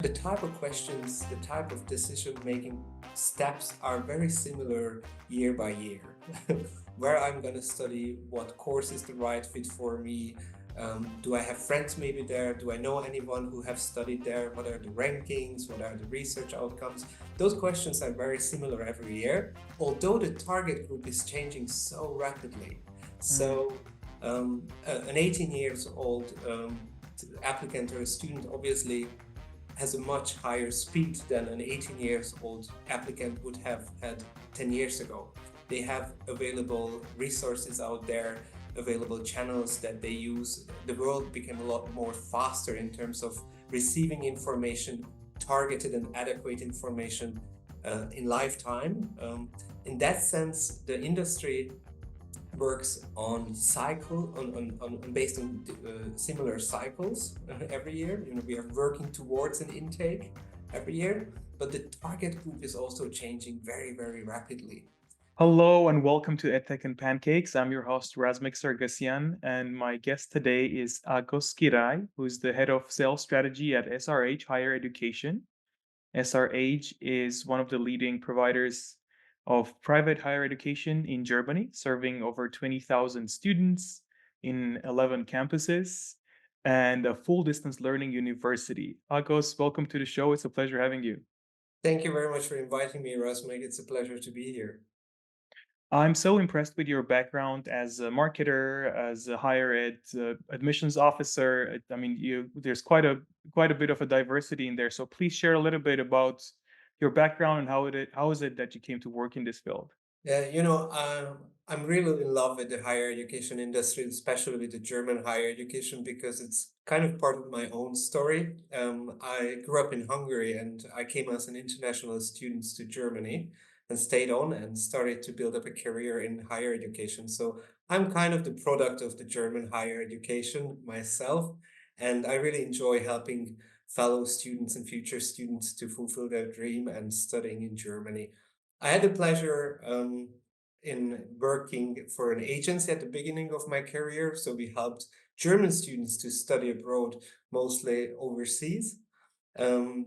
The type of questions, the type of decision-making steps are very similar year by year. Where I'm going to study, what course is the right fit for me, do I have friends maybe there, do I know anyone who have studied there, what are the rankings, what are the research outcomes? Those questions are very similar every year, although the target group is changing so rapidly. Mm. So an 18 years old applicant or a student obviously has a much higher speed than an 18 years old applicant would have had 10 years ago. They have available resources out there, available channels that they use. The world became a lot more faster in terms of receiving information, targeted and adequate information in lifetime. In that sense, the industry works on based on similar cycles every year. We are working towards an intake every year, but the target group is also changing very, very rapidly. Hello and welcome to EdTech and Pancakes. I'm your host, 𝐓𝐨𝐸𝐻𝐸𝐬𝐬, and my guest today is 𝐜𝐨𝐯𝐞𝐫𝐞𝐝, who's the head of sales strategy at SRH Higher Education. SRH is one of the leading providers of private higher education in Germany, serving over 20,000 students in 11 campuses and a full distance learning university. 𝐜𝐴𝐶, welcome to the show. It's a pleasure having you. Thank you very much for inviting me, Rasmus. It's a pleasure to be here. I'm so impressed with your background as a marketer, as a higher ed admissions officer. I mean, there's quite a bit of a diversity in there. So please share a little bit about your background and how is it that you came to work in this field? Yeah, I'm really in love with the higher education industry, especially with the German higher education, because it's kind of part of my own story. I grew up in Hungary and I came as an international student to Germany and stayed on and started to build up a career in higher education. So I'm kind of the product of the German higher education myself, and I really enjoy helping fellow students and future students to fulfill their dream and studying in Germany. I had the pleasure in working for an agency at the beginning of my career. So we helped German students to study abroad, mostly overseas,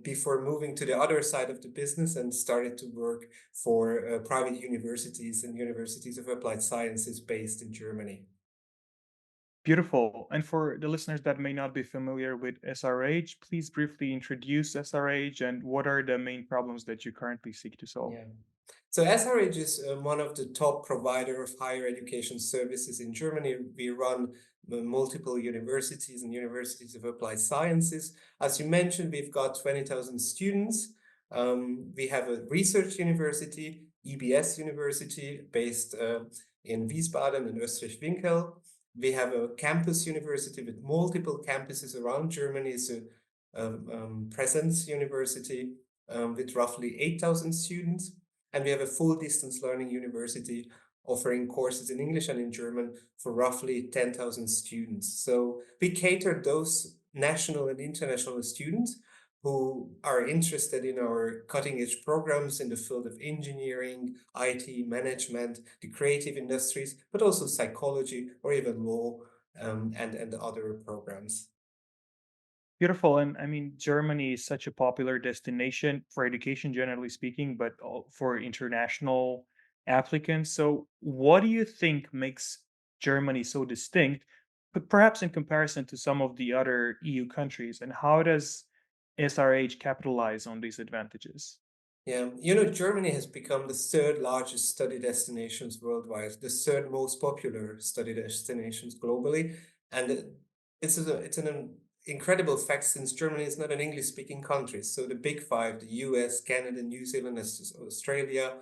before moving to the other side of the business and started to work for private universities and universities of applied sciences based in Germany. Beautiful. And for the listeners that may not be familiar with SRH, please briefly introduce SRH and what are the main problems that you currently seek to solve? Yeah. So SRH is one of the top provider of higher education services in Germany. We run multiple universities and universities of applied sciences. As you mentioned, we've got 20,000 students. We have a research university, EBS University, based in Wiesbaden and Österreich-Winkel. We have a campus university with multiple campuses around Germany, so Presence University with roughly 8,000 students. And we have a full distance learning university offering courses in English and in German for roughly 10,000 students. So we cater those national and international students who are interested in our cutting edge programs in the field of engineering, IT, management, the creative industries, but also psychology or even law and other programs. Beautiful. And I mean, Germany is such a popular destination for education, generally speaking, but for international applicants. So, what do you think makes Germany so distinct, but perhaps in comparison to some of the other EU countries? And how does SRH capitalize on these advantages? Yeah, Germany has become the third largest study destinations worldwide, the third most popular study destinations globally. And it's an incredible fact since Germany is not an English-speaking country. So the big five, the US, Canada, New Zealand, Australia,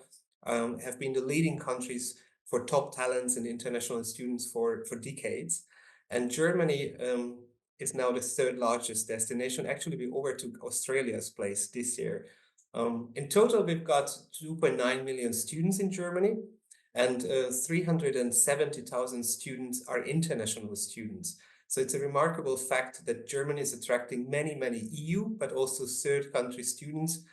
have been the leading countries for top talents and international students for decades. And Germany is now the third largest destination. Actually, we overtook Australia's place this year. In total, we've got 2.9 million students in Germany, and 370,000 students are international students. So it's a remarkable fact that Germany is attracting many, many EU, but also third country students.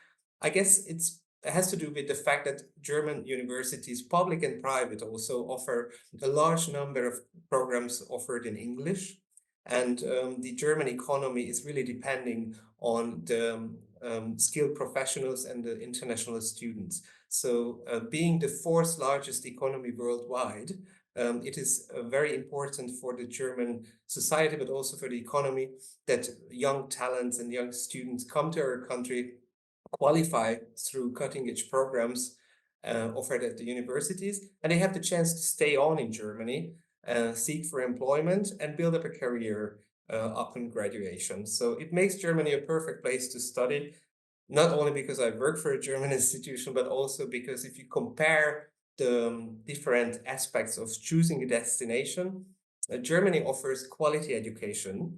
I guess it has to do with the fact that German universities, public and private, also offer a large number of programs offered in English. And the German economy is really depending on skilled professionals and the international students. So being the fourth largest economy worldwide, it is very important for the German society, but also for the economy, that young talents and young students come to our country, qualify through cutting-edge programs offered at the universities, and they have the chance to stay on in Germany, seek for employment, and build up a career upon graduation. So it makes Germany a perfect place to study, not only because I work for a German institution, but also because if you compare the different aspects of choosing a destination, Germany offers quality education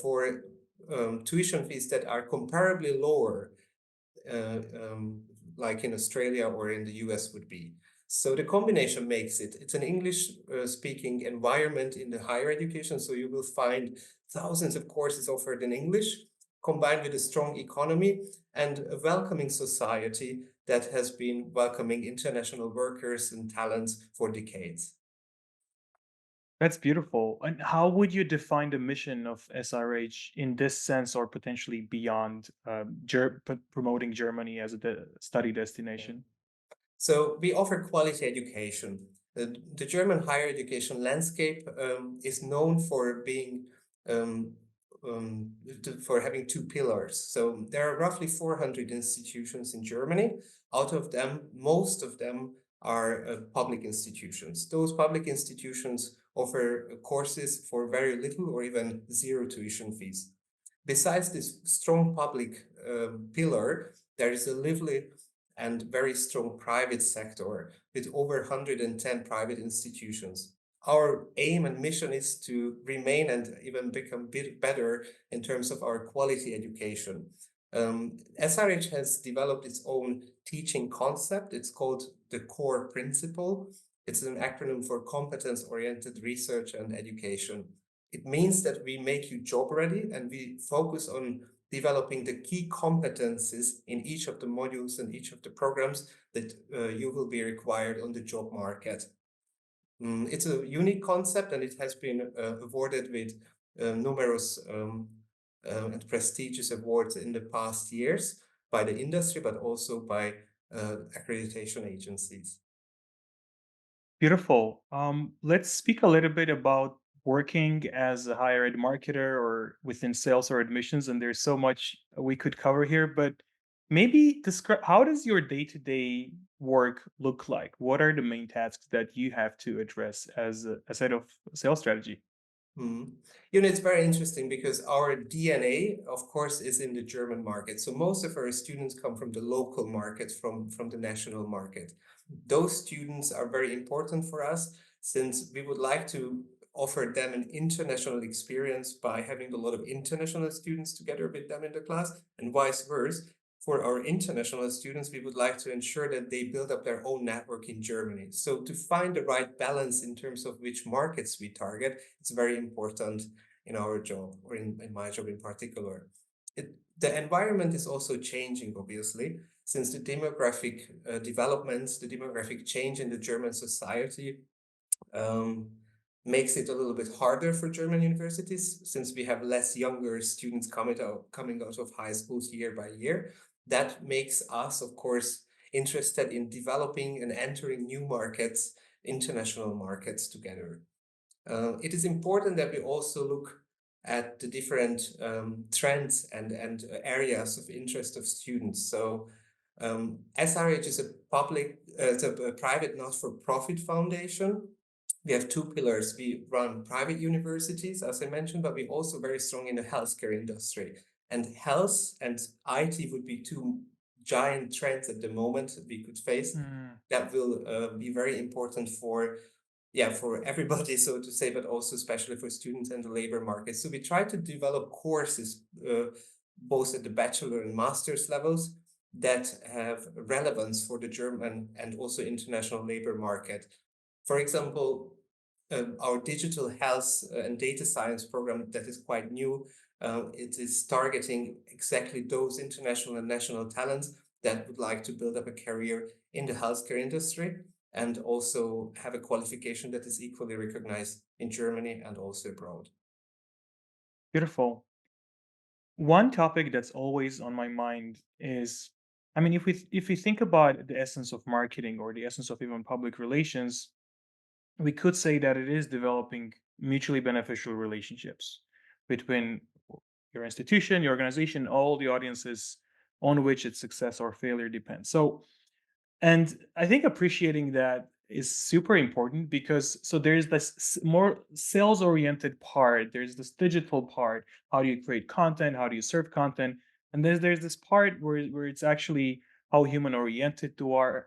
for tuition fees that are comparably lower, uh, um, like in Australia or in the US would be. So the combination makes it's an English speaking environment in the higher education. So you will find thousands of courses offered in English, combined with a strong economy and a welcoming society that has been welcoming international workers and talents for decades. That's beautiful. And how would you define the mission of SRH in this sense, or potentially beyond promoting Germany as a study destination? So we offer quality education. The German higher education landscape is known for being um, for having two pillars. So there are roughly 400 institutions in Germany. Out of them, most of them are public institutions. Those public institutions offer courses for very little or even zero tuition fees. Besides this strong public pillar, there is a lively and very strong private sector with over 110 private institutions. Our aim and mission is to remain and even become a bit better in terms of our quality education. SRH has developed its own teaching concept. It's called the core principle. It's an acronym for competence-oriented research and education. It means that we make you job ready and we focus on developing the key competencies in each of the modules and each of the programs that you will be required on the job market. It's a unique concept and it has been awarded with numerous and prestigious awards in the past years by the industry, but also by accreditation agencies. Beautiful. Let's speak a little bit about working as a higher ed marketer or within sales or admissions. And there's so much we could cover here, but maybe describe, how does your day-to-day work look like? What are the main tasks that you have to address as head of sales strategy? Mhm. You know, it's very interesting because our DNA, of course, is in the German market. So most of our students come from the local market, from the national market. Those students are very important for us since we would like to offer them an international experience by having a lot of international students together with them in the class, and vice versa. For our international students, we would like to ensure that they build up their own network in Germany. So to find the right balance in terms of which markets we target, it's very important in our job, or in my job in particular. The environment is also changing, obviously, since the demographic developments, the demographic change in the German society um, makes it a little bit harder for German universities since we have less younger students coming out of high schools year by year. That makes us, of course, interested in developing and entering new markets, international markets together. It is important that we also look at the different trends and areas of interest of students. So SRH is it's a private not-for-profit foundation. We have two pillars. We run private universities, as I mentioned, but we're also very strong in the healthcare industry. And health and IT would be two giant trends at the moment that we could face Mm, that will be very important for everybody, so to say, but also especially for students and the labor market. So we try to develop courses both at the bachelor and master's levels that have relevance for the German and also international labor market. For example, our digital health and data science program that is quite new, it is targeting exactly those international and national talents that would like to build up a career in the healthcare industry and also have a qualification that is equally recognized in Germany and also abroad. beautiful. One topic that's always on my mind is, I mean, if we think about the essence of marketing or the essence of even public relations, we could say that it is developing mutually beneficial relationships between your institution, your organization, all the audiences on which its success or failure depends. So, and I think appreciating that is super important because so there's this more sales oriented part, there's this digital part. How do you create content? How do you serve content? And there's this part where it's actually how human oriented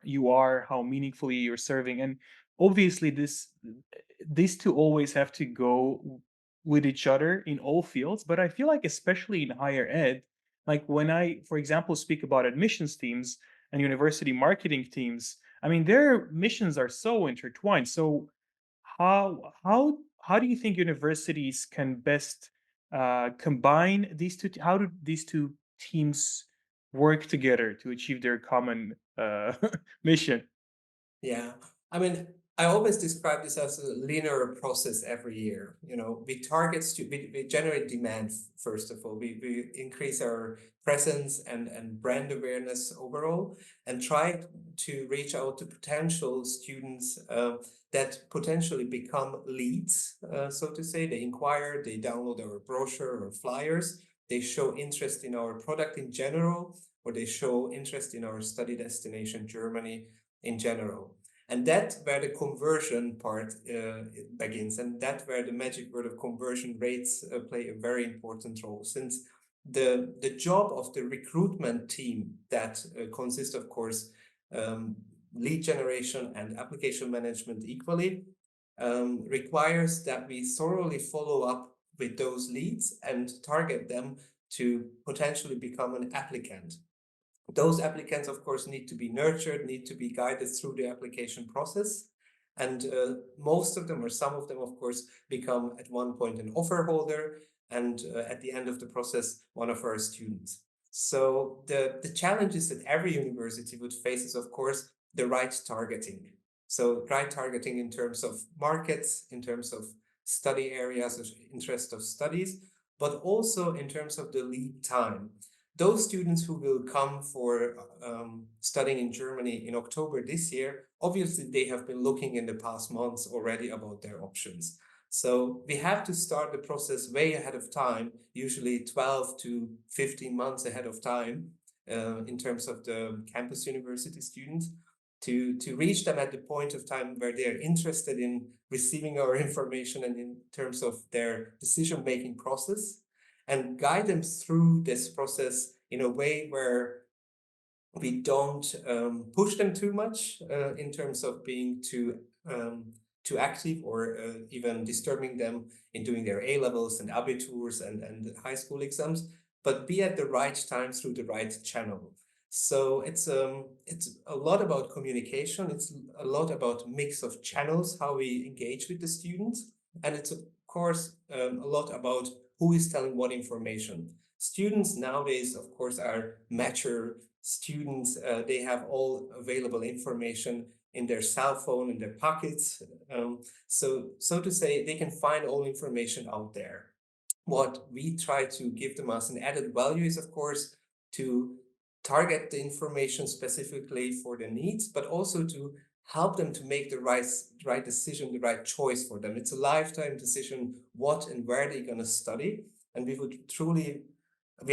you are, how meaningfully you're serving. And obviously these two always have to go with each other in all fields. But I feel like especially in higher ed, like when I, for example, speak about admissions teams and university marketing teams, I mean, their missions are so intertwined. So how do you think universities can best combine these two? How do these two teams work together to achieve their common mission? Yeah, I mean, I always describe this as a linear process every year. You know, we generate demand first of all. We increase our presence and brand awareness overall, and try to reach out to potential students that potentially become leads, so to say. They inquire, they download our brochure or flyers, they show interest in our product in general, or they show interest in our study destination, Germany, in general. And that's where the conversion part begins, and that's where the magic word of conversion rates play a very important role, since the job of the recruitment team that consists, of course, lead generation and application management equally, requires that we thoroughly follow up with those leads and target them to potentially become an applicant. Those applicants, of course, need to be nurtured, need to be guided through the application process. And most of them, or some of them, of course, become at one point an offer holder, and at the end of the process, one of our students. So the challenges that every university would face is, of course, the right targeting. So right targeting in terms of markets, in terms of study areas of interest of studies, but also in terms of the lead time. Those students who will come for studying in Germany in October this year, obviously they have been looking in the past months already about their options. So we have to start the process way ahead of time, usually 12 to 15 months ahead of time, in terms of the campus university students, to reach them at the point of time where they're interested in receiving our information and in terms of their decision-making process, and guide them through this process in a way where we don't push them too much in terms of being too active, or even disturbing them in doing their A-levels and Abiturs and high school exams, but be at the right time through the right channel. So it's a lot about communication. It's a lot about mix of channels, how we engage with the students, and it's of course a lot about who is telling what information. Students nowadays, of course, are mature students. They have all available information in their cell phone, in their pockets. So to say, they can find all information out there. What we try to give them as an added value is, of course, to target the information specifically for their needs, but also to help them to make the right decision, the right choice for them. It's a lifetime decision, what and where they're going to study. And we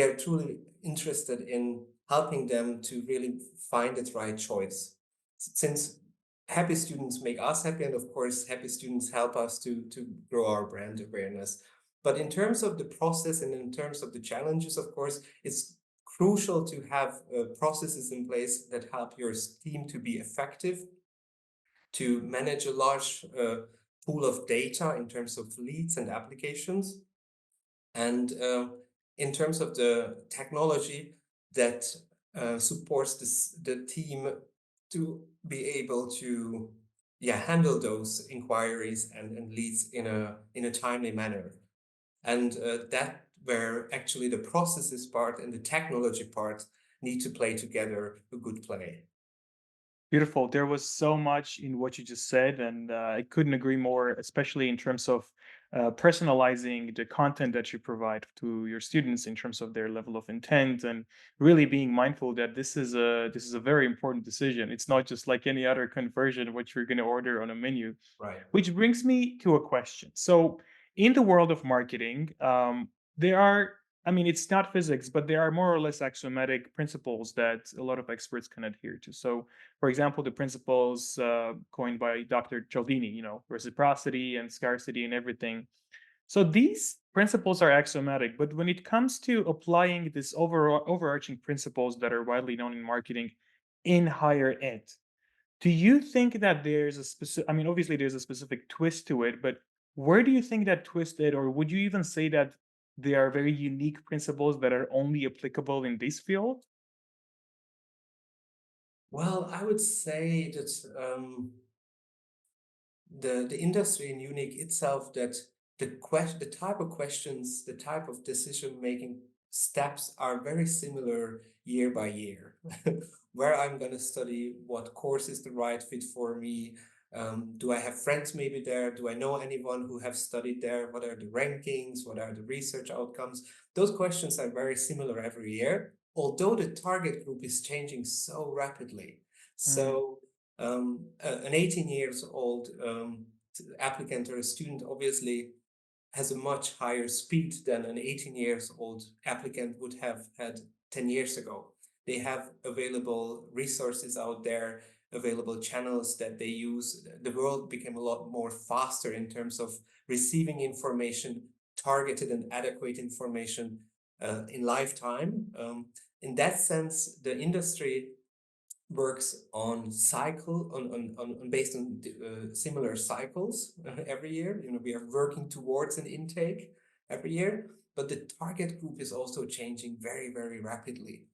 are truly interested in helping them to really find the right choice. Since happy students make us happy, and of course, happy students help us to grow our brand awareness. But in terms of the process and in terms of the challenges, of course, it's crucial to have processes in place that help your team to be effective, to manage a large pool of data in terms of leads and applications, and in terms of the technology that supports the team to be able to handle those inquiries and leads in a timely manner. And that where actually the processes part and the technology part need to play together a good play. Beautiful. There was so much in what you just said, and I couldn't agree more, especially in terms of personalizing the content that you provide to your students in terms of their level of intent, and really being mindful that this is a very important decision. It's not just like any other conversion what you're going to order on a menu. Right. Which brings me to a question. So, in the world of marketing, there are, I mean, it's not physics, but there are more or less axiomatic principles that a lot of experts can adhere to. So, for example, the principles coined by Dr. Cialdini, reciprocity and scarcity and everything. So, these principles are axiomatic, but when it comes to applying these overarching principles that are widely known in marketing in higher ed, do you think that there's a specific, I mean, obviously there's a specific twist to it, but where do you think that twist is, or would you even say that they are very unique principles that are only applicable in this field? Well, I would say that the industry in Unique itself, that the type of questions, the type of decision making steps are very similar year by year. Where I'm going to study, what course is the right fit for me, do I have friends maybe there, do I know anyone who have studied there, what are the rankings, what are the research outcomes? Those questions are very similar every year, although the target group is changing so rapidly. Mm. So an 18 years old applicant or a student obviously has a much higher speed than an 18 years old applicant would have had 10 years ago. They have available resources out there, available channels that they use. The world became a lot more faster in terms of receiving information, targeted and adequate information in lifetime. In that sense, the industry works on cycle on based on similar cycles every year. We are working towards an intake every year, but the target group is also changing very, very rapidly.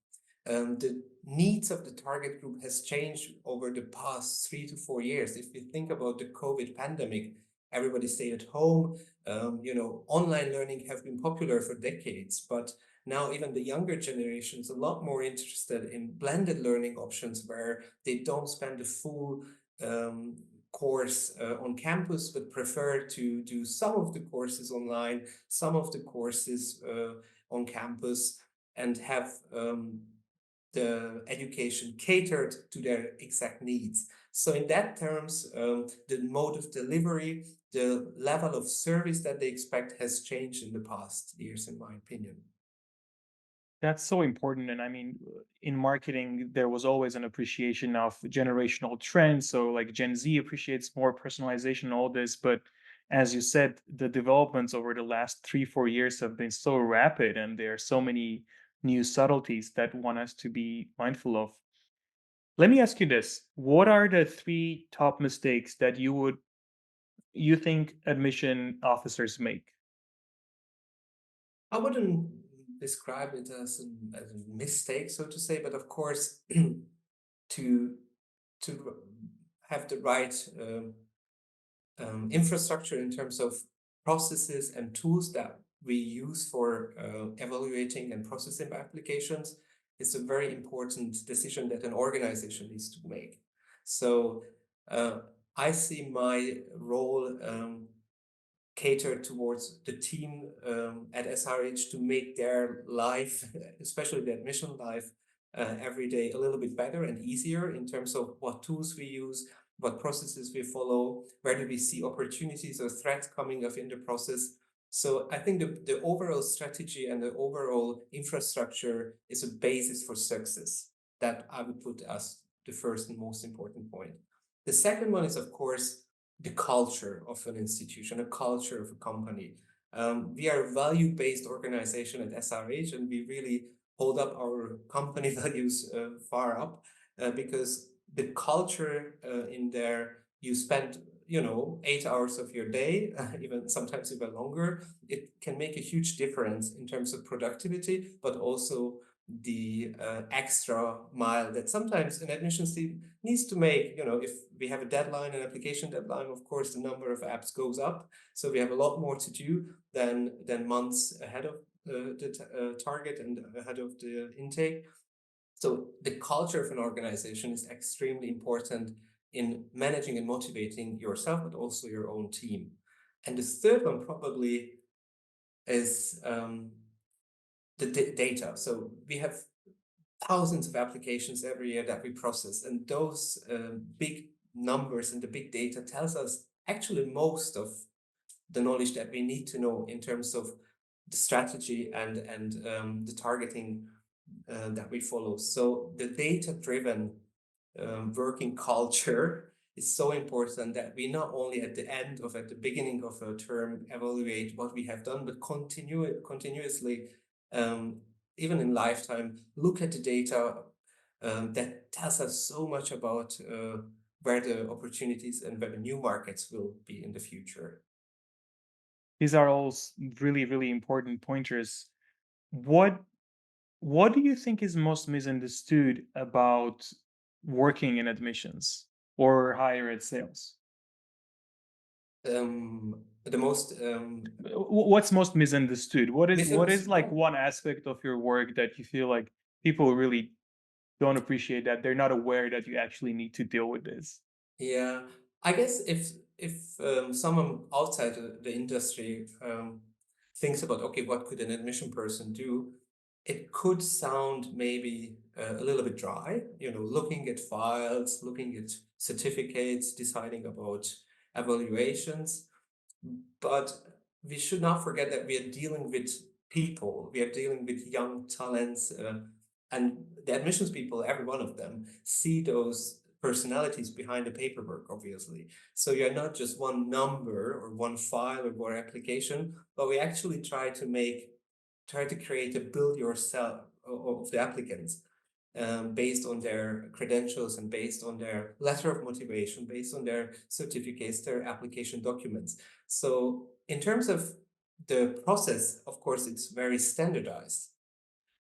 The needs of the target group has changed over the past 3 to 4 years. If we think about the COVID pandemic, everybody stayed at home. Online learning have been popular for decades, but now even the younger generation is a lot more interested in blended learning options where they don't spend the full course on campus, but prefer to do some of the courses online, some of the courses on campus, and have the education catered to their exact needs. So in that terms, the mode of delivery, the level of service that they expect has changed in the past years, in my opinion. That's so important. And I mean, in marketing, there was always an appreciation of generational trends. So, like Gen Z appreciates more personalization, all this. But as you said, the developments over the last 3, 4 years have been so rapid, and there are so many new subtleties that one has to be mindful of. Let me ask you this. What are the three top mistakes that you think admission officers make? I wouldn't describe it as a mistake, so to say, but of course, to to have the right infrastructure in terms of processes and tools that we use for evaluating and processing applications is a very important decision that an organization needs to make. So uh, I see my role cater towards the team at SRH to make their life, especially the admission life, every day a little bit better and easier in terms of what tools we use, what processes we follow, where do we see opportunities or threats coming up in the process. So I think the overall strategy and the overall infrastructure is a basis for success that I would put as the first and most important point. The second one is, of course, the culture of an institution, a culture of a company. We are a value-based organization at SRH, and we really hold up our company values far up because the culture in there, you spend 8 hours of your day, even sometimes even longer. It can make a huge difference in terms of productivity, but also the extra mile that sometimes an admissions team needs to make. If we have a deadline, an application deadline, of course, the number of apps goes up. So we have a lot more to do than months ahead of the target and ahead of the intake. So the culture of an organization is extremely important in managing and motivating yourself, but also your own team. And the third one probably is the data. So we have thousands of applications every year that we process, and those big numbers and the big data tells us actually most of the knowledge that we need to know in terms of the strategy and the targeting that we follow. So the data-driven working culture is so important that we not only at the beginning of a term evaluate what we have done, but continuously, even in lifetime, look at the data that tells us so much about where the opportunities and where the new markets will be in the future. These are all really, really important pointers. What what do you think is most misunderstood about working in admissions or higher ed sales? The most What's most misunderstood? What is like misunderstood. one aspect of your work that you feel like people really don't appreciate, that they're not aware that you actually need to deal with this? Yeah, I guess if someone outside the industry thinks about, okay, what could an admission person do? It could sound maybe a little bit dry, looking at files, looking at certificates, deciding about evaluations. But we should not forget that we are dealing with people. We are dealing with young talents, and the admissions people, every one of them, see those personalities behind the paperwork, obviously. So you're not just one number or one file or one application, but we actually try to create a build yourself of the applicants, based on their credentials and based on their letter of motivation, based on their certificates, their application documents. So in terms of the process, of course, it's very standardized.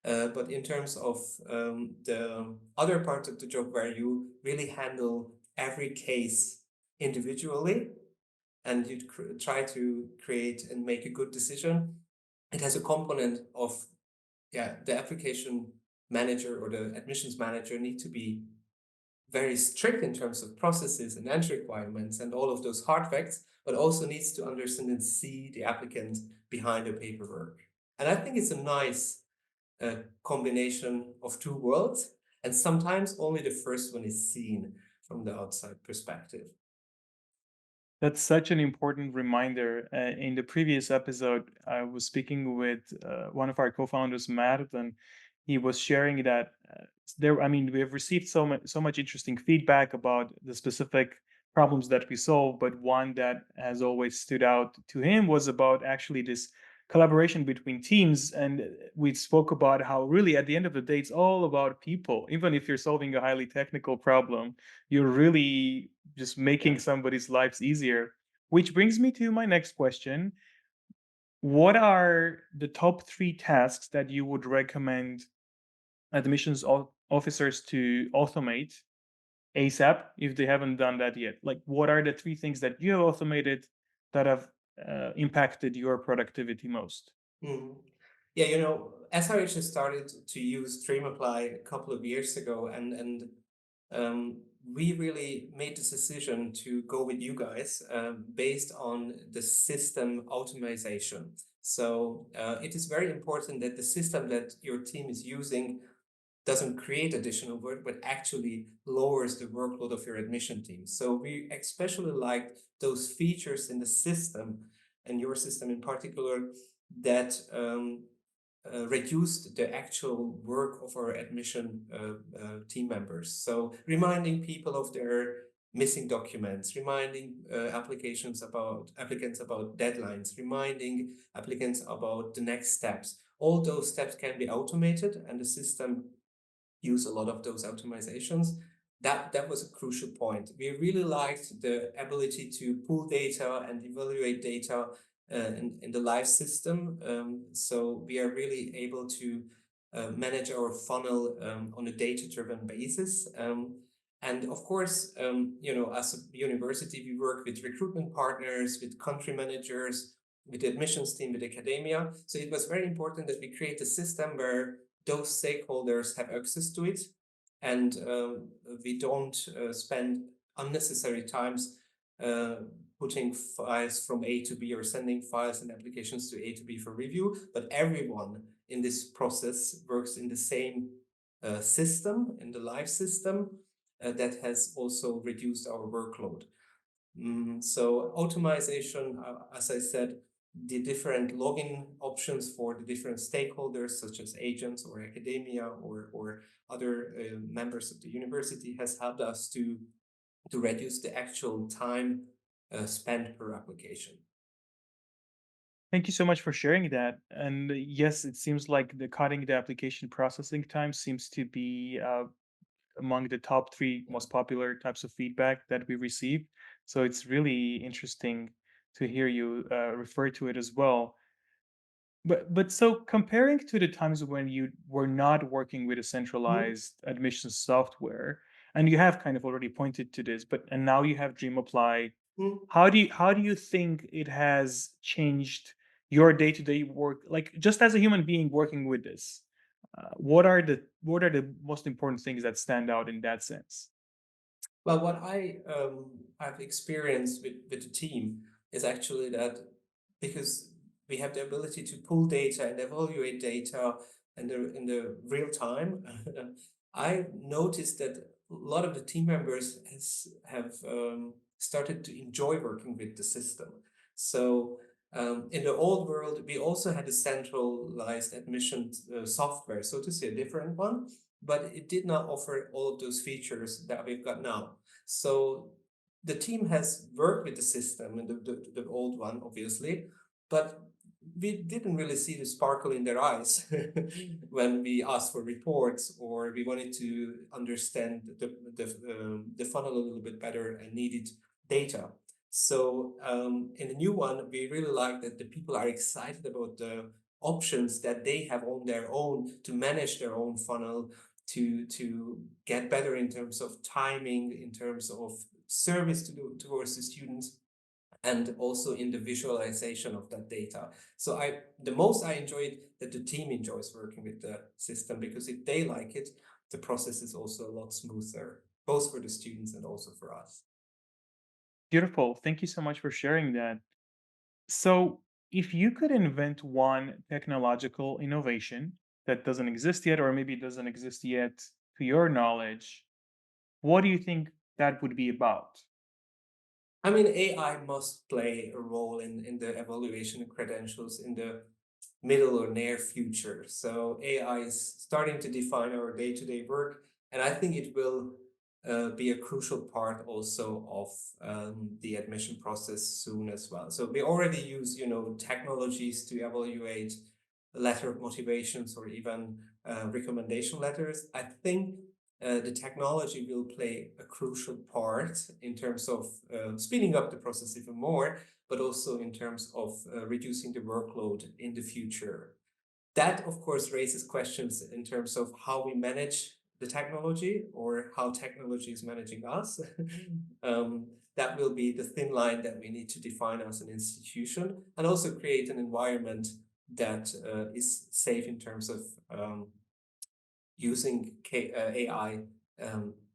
But in terms of the other part of the job where you really handle every case individually and you try to create and make a good decision, it has a component of, the application manager or the admissions manager need to be very strict in terms of processes and entry requirements and all of those hard facts, but also needs to understand and see the applicant behind the paperwork. And I think it's a nice combination of two worlds, and sometimes only the first one is seen from the outside perspective. That's such an important reminder. In the previous episode, I was speaking with one of our co-founders, Matt, and he was sharing that we have received so much interesting feedback about the specific problems that we solve, but one that has always stood out to him was about actually this collaboration between teams. And we spoke about how really at the end of the day, it's all about people. Even if you're solving a highly technical problem, you're really just making Yeah. somebody's lives easier. Which brings me to my next question. What are the top 3 tasks that you would recommend admissions officers to automate ASAP if they haven't done that yet? Like, what are the 3 things that you have automated that have impacted your productivity most? Mhm. Yeah, SRH has started to use DreamApply a couple of years ago, and we really made this decision to go with you guys based on the system automation. So it is very important that the system that your team is using doesn't create additional work, but actually lowers the workload of your admission team. So we especially liked those features in the system, and your system in particular, that reduced the actual work of our admission team members. So reminding people of their missing documents, reminding applicants about deadlines, reminding applicants about the next steps. All those steps can be automated, and the system use a lot of those automatizations. That was a crucial point. We really liked the ability to pull data and evaluate data in the live system. So we are really able to manage our funnel on a data-driven basis. And of course, as a university, we work with recruitment partners, with country managers, with the admissions team, with academia. So it was very important that we create a system where those stakeholders have access to it, and we don't spend unnecessary times putting files from A to B or sending files and applications to A to B for review, but everyone in this process works in the same system, in the live system, that has also reduced our workload. So automation, as I said, the different login options for the different stakeholders, such as agents or academia or other members of the university, has helped us to reduce the actual time spent per application. Thank you so much for sharing that. And yes, it seems like the cutting the application processing time seems to be among the top three most popular types of feedback that we receive. So it's really interesting to hear you refer to it as well. But so comparing to the times when you were not working with a Mm, centralized admissions software, and you have kind of already pointed to this, but and now you have DreamApply, mm. how do you think it has changed your day-to-day work, like just as a human being working with this? What are the most important things that stand out in that sense? Well, what I've experienced with the team is actually that because we have the ability to pull data and evaluate data in the real time, I noticed that a lot of the team members have started to enjoy working with the system. So in the old world, we also had a centralized admission software, so to say, a different one, but it did not offer all of those features that we've got now. So the team has worked with the system and the old one, obviously, but we didn't really see the sparkle in their eyes when we asked for reports or we wanted to understand the funnel a little bit better and needed data. So in the new one, we really like that the people are excited about the options that they have on their own to manage their own funnel, to get better in terms of timing, in terms of service towards the students, and also in the visualization of that data. So the most I enjoyed that the team enjoys working with the system, because if they like it, the process is also a lot smoother, both for the students and also for us. Beautiful. Thank you so much for sharing that. So, if you could invent one technological innovation that doesn't exist yet, or maybe doesn't exist yet to your knowledge, what do you think that would be about? I mean, AI must play a role in the evaluation of credentials in the middle or near future. So AI is starting to define our day-to-day work, and I think it will be a crucial part also of the admission process soon as well. So we already use, technologies to evaluate letter of motivations or even recommendation letters. I think the technology will play a crucial part in terms of speeding up the process even more, but also in terms of reducing the workload in the future. That, of course, raises questions in terms of how we manage the technology or how technology is managing us. That will be the thin line that we need to define as an institution, and also create an environment that is safe in terms of using AI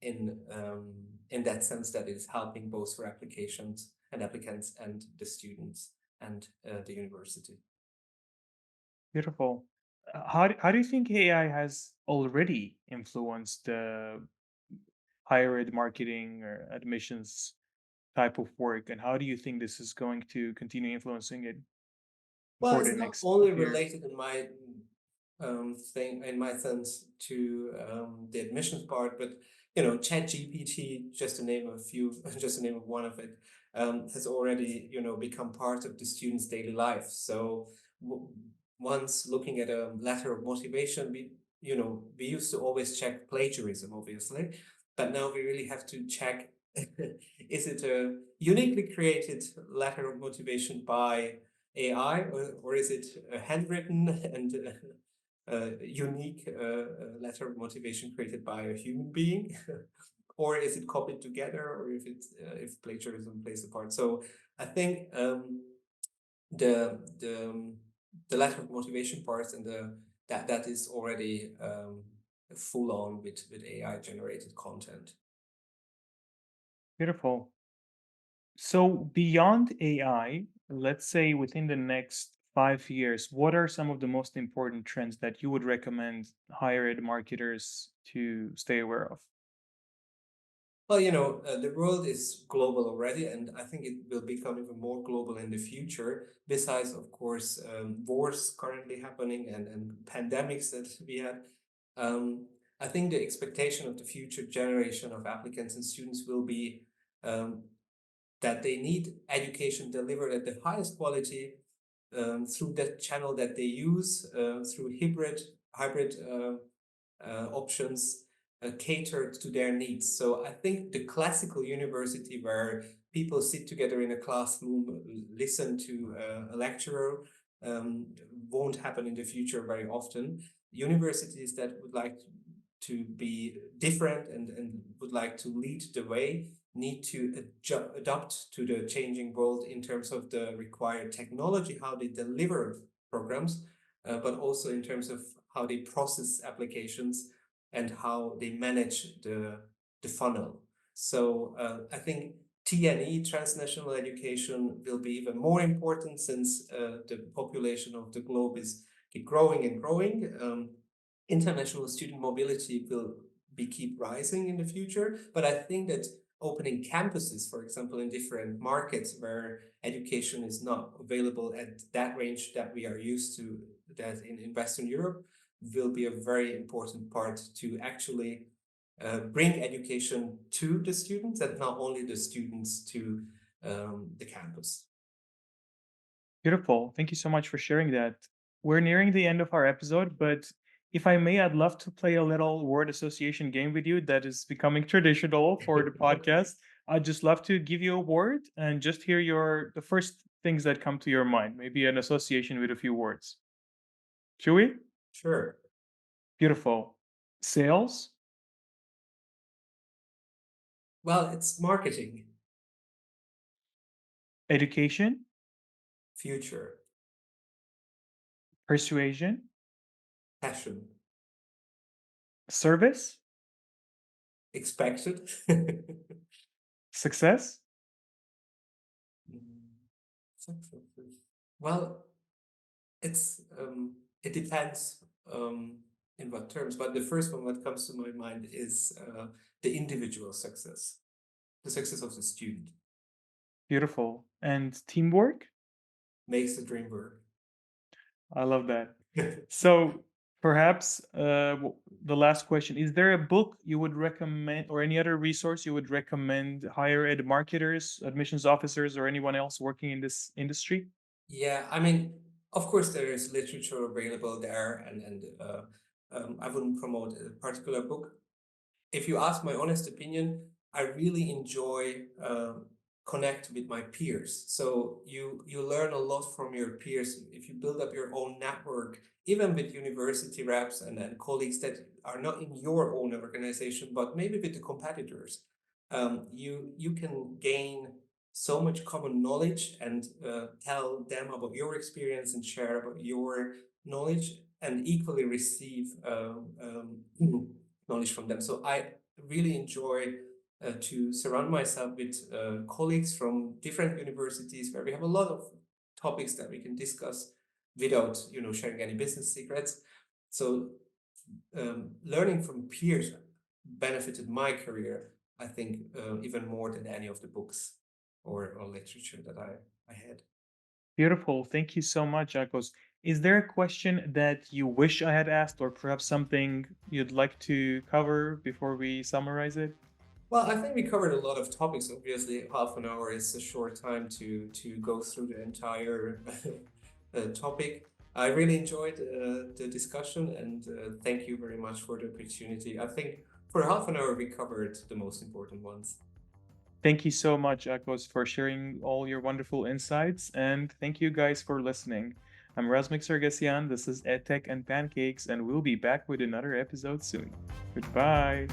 in that sense that it is helping both for applications and applicants and the students and the university. Beautiful. How do you think AI has already influenced the higher ed marketing or admissions type of work, and how do you think this is going to continue influencing it Well, for it's the not next couple only of years? related in my in my sense to the admissions part, but ChatGPT, just to name a few, just to name one of it, has already become part of the students' daily life. So w once looking at a letter of motivation, we used to always check plagiarism, obviously, but now we really have to check is it a uniquely created letter of motivation by AI, or is it a handwritten and unique letter of motivation created by a human being? Or is it copied together, or if plagiarism plays a part? So I think the the the letter of motivation parts and that is already full on with AI generated content. Beautiful. So beyond AI, let's say within the next 5 years, what are some of the most important trends that you would recommend higher ed marketers to stay aware of? Well, the world is global already, and I think it will become even more global in the future. Besides, of course, wars currently happening and pandemics that we had. Um, I think the expectation of the future generation of applicants and students will be um, that they need education delivered at the highest quality through that channel that they use, through hybrid options catered to their needs. So I think the classical university where people sit together in a classroom, listen to a lecturer, um, won't happen in the future very often. Universities that would like to be different and would like to lead the way need to adapt to the changing world in terms of the required technology, how they deliver programs, but also in terms of how they process applications and how they manage the funnel. So I think TNE, transnational education, will be even more important since the population of the globe is keep growing and growing. International student mobility will keep rising in the future, but I think that opening campuses, for example, in different markets where education is not available at that range that we are used to, that in Western Europe, will be a very important part to actually bring education to the students and not only the students to the campus. Beautiful. Thank you so much for sharing that. We're nearing the end of our episode, but if I may, I'd love to play a little word association game with you that is becoming traditional for the podcast. I'd just love to give you a word and just hear the first things that come to your mind, maybe an association with a few words. Should we? Sure. Beautiful. Sales, Well, it's marketing, education, future, persuasion, passion, service, expected. success. Successes. Well, it depends in what terms, but the first one that comes to my mind is the individual success, the success of the student Beautiful. And teamwork. makes the dream work. I love that. So perhaps the last question, is there a book you would recommend or any other resource you would recommend higher ed marketers, admissions officers, or anyone else working in this industry? Yeah, I mean, of course, there is literature available there, and I wouldn't promote a particular book. If you ask my honest opinion, I really enjoy connect with my peers. So you learn a lot from your peers if you build up your own network, even with university reps and colleagues that are not in your own organization, but maybe with the competitors. You can gain so much common knowledge and tell them about your experience and share about your knowledge and equally receive knowledge from them. So I really enjoy to surround myself with colleagues from different universities where we have a lot of topics that we can discuss without sharing any business secrets. So learning from peers benefited my career, I think, even more than any of the books or literature that I had. Beautiful. Thank you so much, Akos. Is there a question that you wish I had asked, or perhaps something you'd like to cover before we summarize it? Well, I think we covered a lot of topics. Obviously, half an hour is a short time to go through the entire topic. I really enjoyed the discussion and thank you very much for the opportunity. I think for half an hour we covered the most important ones. Thank you so much, Akos, for sharing all your wonderful insights. And thank you guys for listening. I'm 𝐓𝐨𝐸𝐻𝐸𝐿. This is EdTech and Pancakes, and we'll be back with another episode soon. Goodbye.